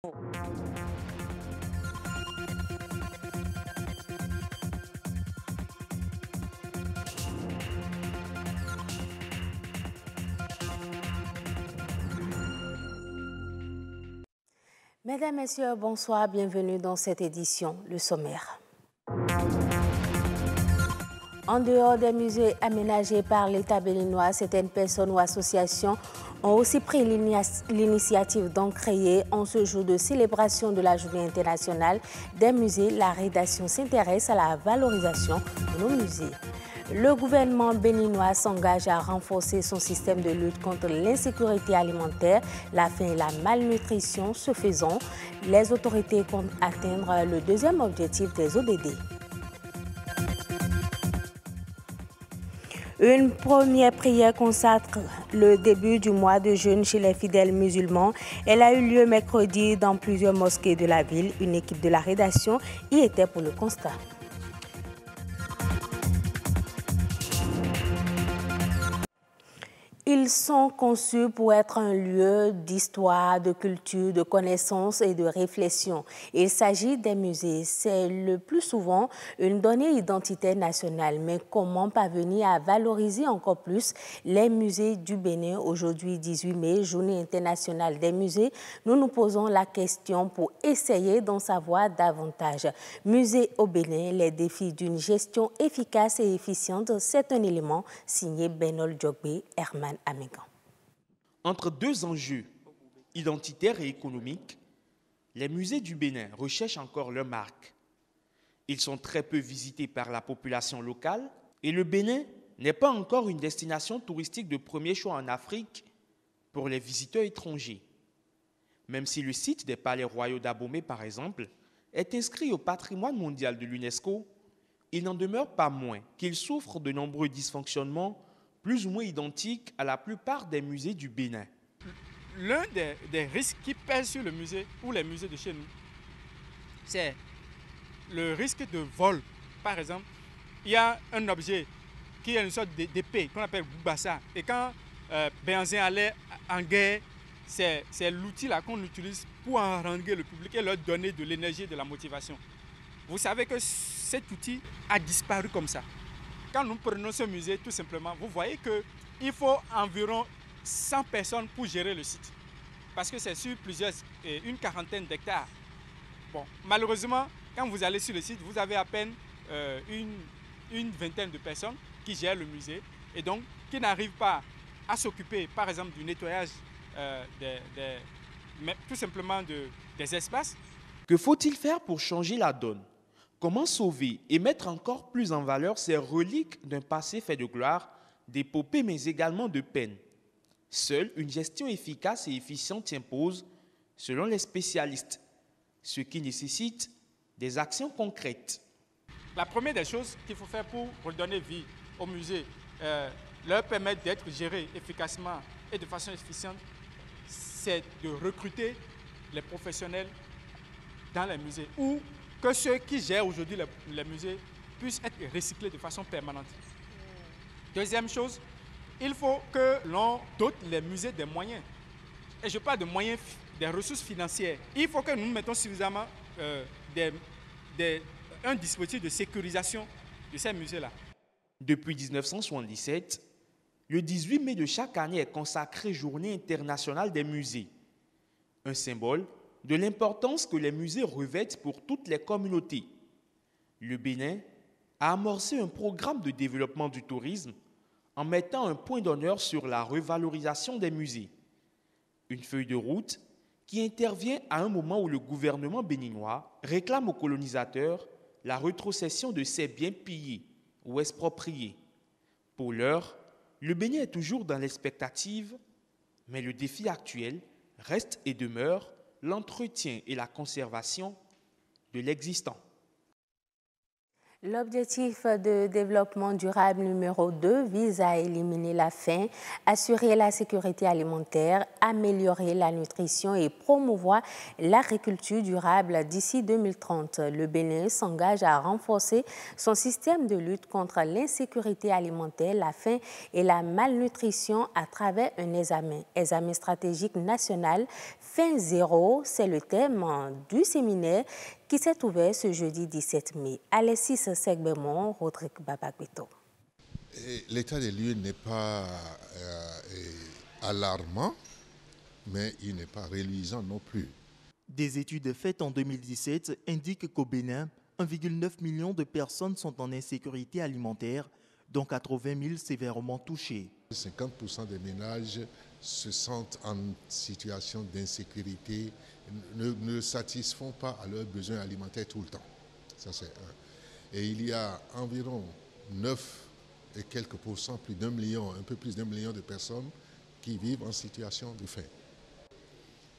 Mesdames, Messieurs, bonsoir, bienvenue dans cette édition, le sommaire. En dehors des musées aménagés par l'État béninois, certaines personnes ou associations ont aussi pris l'initiative d'en créer. En ce jour de célébration de la Journée internationale des musées, la rédaction s'intéresse à la valorisation de nos musées. Le gouvernement béninois s'engage à renforcer son système de lutte contre l'insécurité alimentaire, la faim et la malnutrition. Ce faisant, les autorités comptent atteindre le deuxième objectif des ODD. Une première prière consacre le début du mois de jeûne chez les fidèles musulmans. Elle a eu lieu mercredi dans plusieurs mosquées de la ville. Une équipe de la rédaction y était pour le constat. Ils sont conçus pour être un lieu d'histoire, de culture, de connaissance et de réflexion. Il s'agit des musées. C'est le plus souvent une donnée identitaire nationale. Mais comment parvenir à valoriser encore plus les musées du Bénin? Aujourd'hui, 18 mai, Journée internationale des musées, nous nous posons la question pour essayer d'en savoir davantage. Musées au Bénin, les défis d'une gestion efficace et efficiente, c'est un élément signé Benol Djogbe, Herman Amégan. Entre deux enjeux identitaires et économiques, les musées du Bénin recherchent encore leur marque. Ils sont très peu visités par la population locale et le Bénin n'est pas encore une destination touristique de premier choix en Afrique pour les visiteurs étrangers. Même si le site des palais royaux d'Abomey, par exemple, est inscrit au patrimoine mondial de l'UNESCO, il n'en demeure pas moins qu'il souffre de nombreux dysfonctionnements plus ou moins identiques à la plupart des musées du Bénin. L'un des risques qui pèsent sur le musée ou les musées de chez nous, c'est le risque de vol. Par exemple, il y a un objet qui est une sorte d'épée qu'on appelle Boubassa. Et quand Béhanzin allait en guerre, c'est l'outil là qu'on utilise pour haranguer le public et leur donner de l'énergie et de la motivation. Vous savez que cet outil a disparu comme ça. Quand nous prenons ce musée, tout simplement, vous voyez qu'il faut environ 100 personnes pour gérer le site. Parce que c'est sur une quarantaine d'hectares. Bon, malheureusement, quand vous allez sur le site, vous avez à peine une vingtaine de personnes qui gèrent le musée et donc qui n'arrivent pas à s'occuper, par exemple, du nettoyage tout simplement des espaces. Que faut-il faire pour changer la donne? Comment sauver et mettre encore plus en valeur ces reliques d'un passé fait de gloire, d'épopée mais également de peine? Seule une gestion efficace et efficiente s'impose, selon les spécialistes, ce qui nécessite des actions concrètes. La première des choses qu'il faut faire pour redonner vie au musée, leur permettre d'être gérés efficacement et de façon efficiente, c'est de recruter les professionnels dans les musées ou que ceux qui gèrent aujourd'hui les musées puissent être recyclés de façon permanente. Deuxième chose, il faut que l'on dote les musées des moyens. Et je parle de moyens, des ressources financières. Il faut que nous mettons suffisamment un dispositif de sécurisation de ces musées-là. Depuis 1977, le 18 mai de chaque année est consacré Journée internationale des musées. Un symbole de l'importance que les musées revêtent pour toutes les communautés. Le Bénin a amorcé un programme de développement du tourisme en mettant un point d'honneur sur la revalorisation des musées. Une feuille de route qui intervient à un moment où le gouvernement béninois réclame aux colonisateurs la rétrocession de ces biens pillés ou expropriés. Pour l'heure, le Bénin est toujours dans l'expectative, mais le défi actuel reste et demeure l'entretien et la conservation de l'existant. L'objectif de développement durable numéro 2 vise à éliminer la faim, assurer la sécurité alimentaire, améliorer la nutrition et promouvoir l'agriculture durable d'ici 2030. Le Bénin s'engage à renforcer son système de lutte contre l'insécurité alimentaire, la faim et la malnutrition à travers un examen stratégique national. Faim zéro, c'est le thème du séminaire qui s'est ouvert ce jeudi 17 mai. Alexis Segbemon, Rodrigue Babakbeto. L'état des lieux n'est pas alarmant, mais il n'est pas réluisant non plus. Des études faites en 2017 indiquent qu'au Bénin, 1,9 million de personnes sont en insécurité alimentaire, dont 80 000 sévèrement touchés. 50% des ménages se sentent en situation d'insécurité, ne satisfont pas à leurs besoins alimentaires tout le temps. Ça, c'est un. Et il y a environ 9 et quelques pourcents, plus d'1 million, un peu plus d'1 million de personnes qui vivent en situation de faim.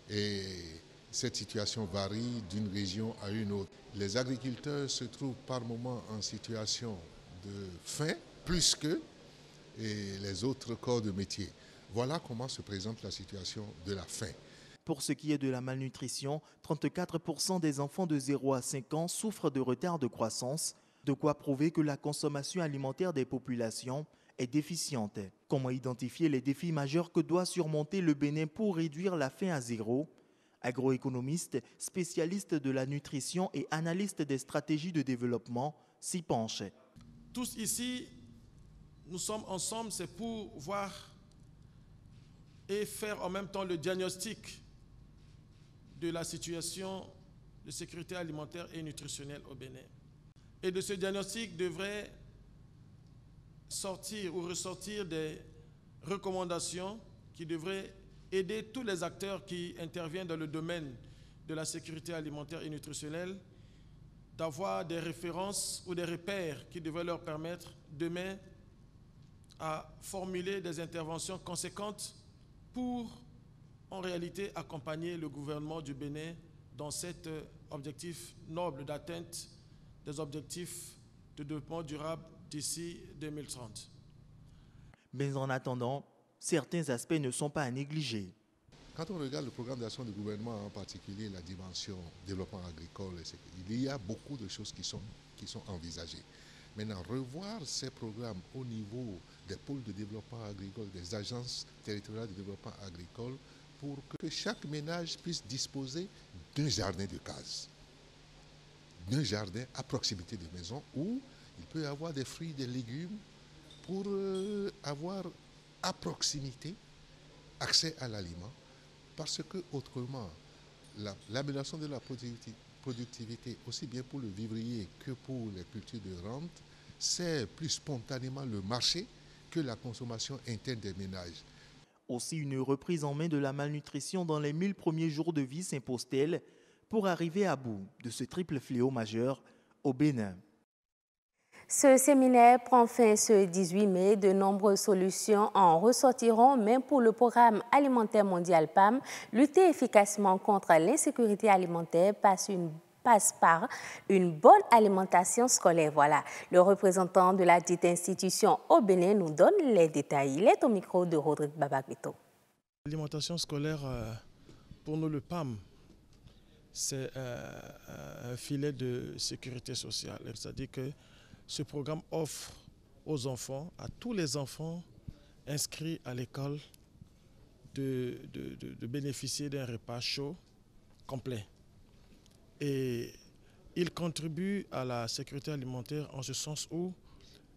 Et cette situation varie d'une région à une autre. Les agriculteurs se trouvent par moments en situation de faim, plus que les autres corps de métier. Voilà comment se présente la situation de la faim. Pour ce qui est de la malnutrition, 34% des enfants de 0 à 5 ans souffrent de retard de croissance, de quoi prouver que la consommation alimentaire des populations est déficiente. Comment identifier les défis majeurs que doit surmonter le Bénin pour réduire la faim à zéro? Agroéconomiste, spécialiste de la nutrition et analyste des stratégies de développement s'y penche. Tous ici, nous sommes ensemble, c'est pour voir et faire en même temps le diagnostic de la situation de sécurité alimentaire et nutritionnelle au Bénin. Et de ce diagnostic devrait sortir ou ressortir des recommandations qui devraient aider tous les acteurs qui interviennent dans le domaine de la sécurité alimentaire et nutritionnelle d'avoir des références ou des repères qui devraient leur permettre demain à formuler des interventions conséquentes pour, en réalité, accompagner le gouvernement du Bénin dans cet objectif noble d'atteinte des objectifs de développement durable d'ici 2030. Mais en attendant, certains aspects ne sont pas à négliger. Quand on regarde le programme d'action du gouvernement, en particulier la dimension développement agricole, il y a beaucoup de choses qui sont envisagées. Maintenant, revoir ces programmes au niveau des pôles de développement agricole, des agences territoriales de développement agricole, pour que chaque ménage puisse disposer d'un jardin de cases, d'un jardin à proximité de maison où il peut y avoir des fruits, des légumes, pour avoir à proximité accès à l'aliment, parce que autrement, l'amélioration de la productivité, aussi bien pour le vivrier que pour les cultures de rente, c'est plus spontanément le marché que la consommation interne des ménages. Aussi, une reprise en main de la malnutrition dans les 1000 premiers jours de vie s'impose-t-elle pour arriver à bout de ce triple fléau majeur au Bénin. Ce séminaire prend fin ce 18 mai. De nombreuses solutions en ressortiront, même pour le programme alimentaire mondial PAM. Lutter efficacement contre l'insécurité alimentaire passe par une bonne alimentation scolaire. Voilà, le représentant de la dite institution au Bénin nous donne les détails. Il est au micro de Rodrigue Babakbeto. L'alimentation scolaire, pour nous, le PAM, c'est un filet de sécurité sociale. C'est-à-dire que ce programme offre aux enfants, à tous les enfants inscrits à l'école, de bénéficier d'un repas chaud, complet. Et il contribue à la sécurité alimentaire en ce sens où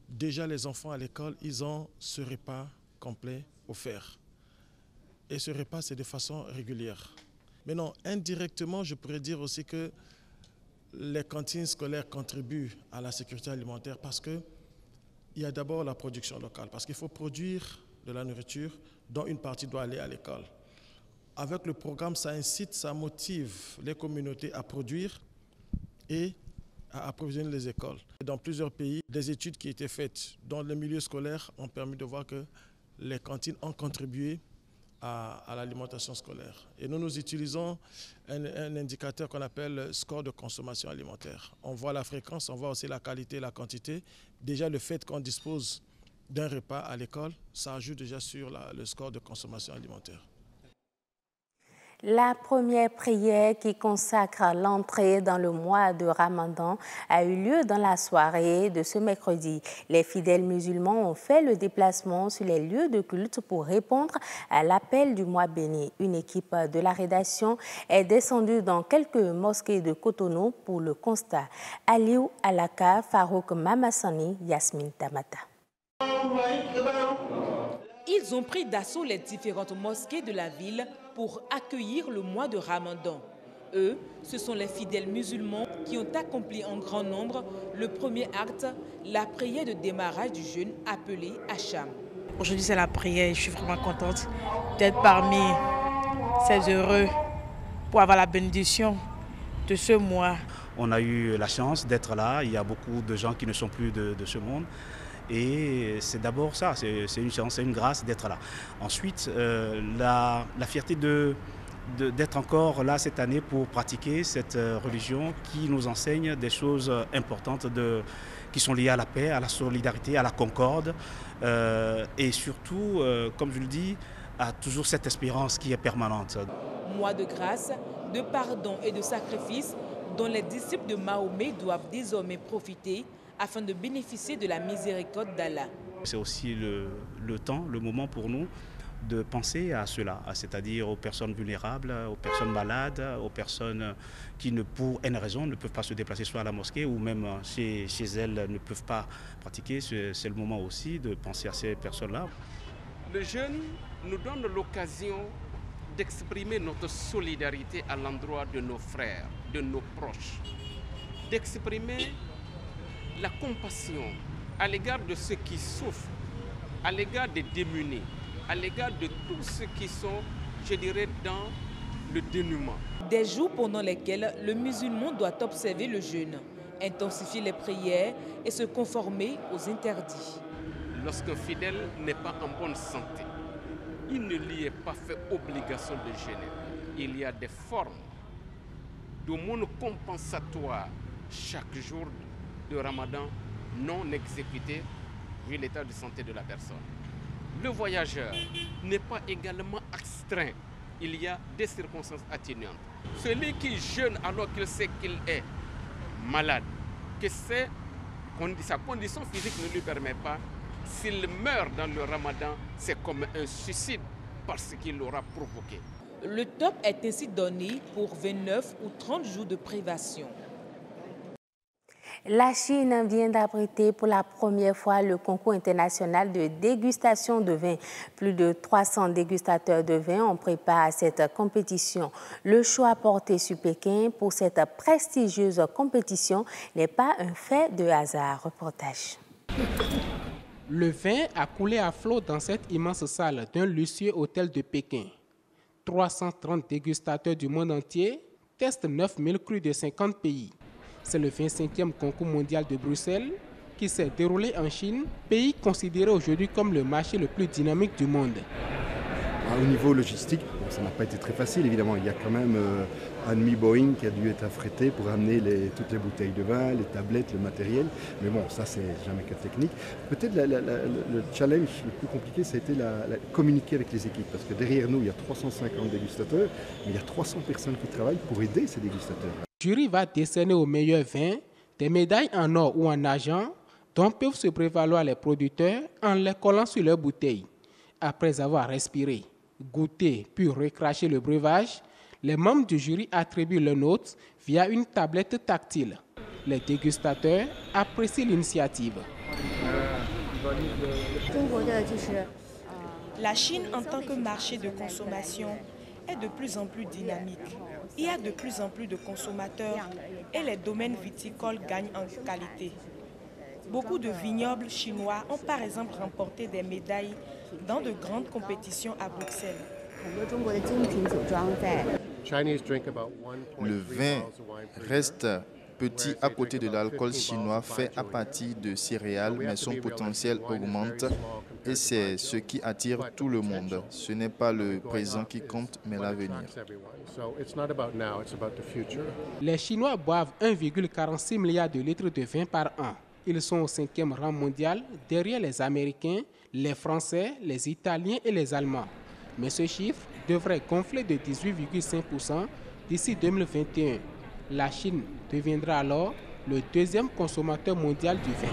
déjà les enfants à l'école, ils ont ce repas complet offert. Et ce repas, c'est de façon régulière. Mais non, indirectement, je pourrais dire aussi que les cantines scolaires contribuent à la sécurité alimentaire parce qu'il y a d'abord la production locale, parce qu'il faut produire de la nourriture dont une partie doit aller à l'école. Avec le programme, ça incite, ça motive les communautés à produire et à approvisionner les écoles. Dans plusieurs pays, des études qui étaient faites dans les milieux scolaires ont permis de voir que les cantines ont contribué à l'alimentation scolaire. Et nous utilisons un indicateur qu'on appelle le score de consommation alimentaire. On voit la fréquence, on voit aussi la qualité et la quantité. Déjà, le fait qu'on dispose d'un repas à l'école, ça ajoute déjà sur le score de consommation alimentaire. La première prière qui consacre l'entrée dans le mois de Ramadan a eu lieu dans la soirée de ce mercredi. Les fidèles musulmans ont fait le déplacement sur les lieux de culte pour répondre à l'appel du mois béni. Une équipe de la rédaction est descendue dans quelques mosquées de Cotonou pour le constat. Aliou Alaka, Farouk Mamassani, Yasmine Tamata. Ils ont pris d'assaut les différentes mosquées de la ville pour accueillir le mois de Ramadan. Eux, ce sont les fidèles musulmans qui ont accompli en grand nombre le premier acte, la prière de démarrage du jeûne appelé Hacham. Aujourd'hui, c'est la prière et je suis vraiment contente d'être parmi ces heureux pour avoir la bénédiction de ce mois. On a eu la chance d'être là. Il y a beaucoup de gens qui ne sont plus de ce monde. Et c'est d'abord ça, c'est une chance, c'est une grâce d'être là. Ensuite, la fierté d'être encore là cette année pour pratiquer cette religion qui nous enseigne des choses importantes qui sont liées à la paix, à la solidarité, à la concorde et surtout, comme je le dis, à toujours cette espérance qui est permanente. Mois de grâce, de pardon et de sacrifice dont les disciples de Mahomet doivent désormais profiter afin de bénéficier de la miséricorde d'Allah. C'est aussi le temps, le moment pour nous de penser à cela, c'est-à-dire aux personnes vulnérables, aux personnes malades, aux personnes qui, pour une raison, ne peuvent pas se déplacer soit à la mosquée ou même chez elles ne peuvent pas pratiquer. C'est le moment aussi de penser à ces personnes-là. Le jeûne nous donne l'occasion d'exprimer notre solidarité à l'endroit de nos frères, de nos proches, d'exprimer la compassion à l'égard de ceux qui souffrent, à l'égard des démunis, à l'égard de tous ceux qui sont, je dirais, dans le dénuement. Des jours pendant lesquels le musulman doit observer le jeûne, intensifier les prières et se conformer aux interdits. Lorsqu'un fidèle n'est pas en bonne santé, il ne lui est pas fait obligation de jeûner. Il y a des formes d'aumône compensatoire chaque jour de Ramadan non exécuté vu l'état de santé de la personne. Le voyageur n'est pas également astreint. Il y a des circonstances atténuantes. Celui qui jeûne alors qu'il sait qu'il est malade, que sa condition physique ne lui permet pas, s'il meurt dans le Ramadan, c'est comme un suicide parce qu'il l'aura provoqué. Le top est ainsi donné pour 29 ou 30 jours de privation. La Chine vient d'abriter pour la première fois le concours international de dégustation de vin. Plus de 300 dégustateurs de vin ont préparé cette compétition. Le choix porté sur Pékin pour cette prestigieuse compétition n'est pas un fait de hasard. Reportage. Le vin a coulé à flot dans cette immense salle d'un luxueux hôtel de Pékin. 330 dégustateurs du monde entier testent 9000 crus de 50 pays. C'est le 25e concours mondial de Bruxelles qui s'est déroulé en Chine, pays considéré aujourd'hui comme le marché le plus dynamique du monde. Au niveau logistique, ça n'a pas été très facile évidemment. Il y a quand même un demi-Boeing qui a dû être affrété pour amener toutes les bouteilles de vin, les tablettes, le matériel. Mais bon, ça c'est jamais que technique. Peut-être le challenge le plus compliqué, ça a été communiquer avec les équipes. Parce que derrière nous, il y a 350 dégustateurs, mais il y a 300 personnes qui travaillent pour aider ces dégustateurs. Le jury va décerner aux meilleurs vins des médailles en or ou en argent dont peuvent se prévaloir les producteurs en les collant sur leurs bouteilles. Après avoir respiré, goûté puis recraché le breuvage, les membres du jury attribuent leurs notes via une tablette tactile. Les dégustateurs apprécient l'initiative. La Chine, en tant que marché de consommation, est de plus en plus dynamique. Il y a de plus en plus de consommateurs et les domaines viticoles gagnent en qualité. Beaucoup de vignobles chinois ont par exemple remporté des médailles dans de grandes compétitions à Bruxelles. Le vin reste petit à côté de l'alcool chinois fait à partir de céréales, mais son potentiel augmente et c'est ce qui attire tout le monde. Ce n'est pas le présent qui compte, mais l'avenir. Les Chinois boivent 1,46 milliard de litres de vin par an. Ils sont au 5e rang mondial, derrière les Américains, les Français, les Italiens et les Allemands. Mais ce chiffre devrait gonfler de 18,5% d'ici 2021. La Chine deviendra alors le 2e consommateur mondial du vin.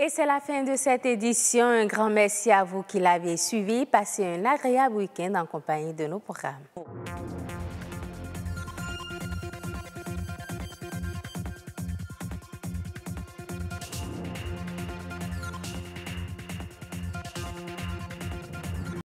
Et c'est la fin de cette édition. Un grand merci à vous qui l'avez suivi. Passez un agréable week-end en compagnie de nos programmes.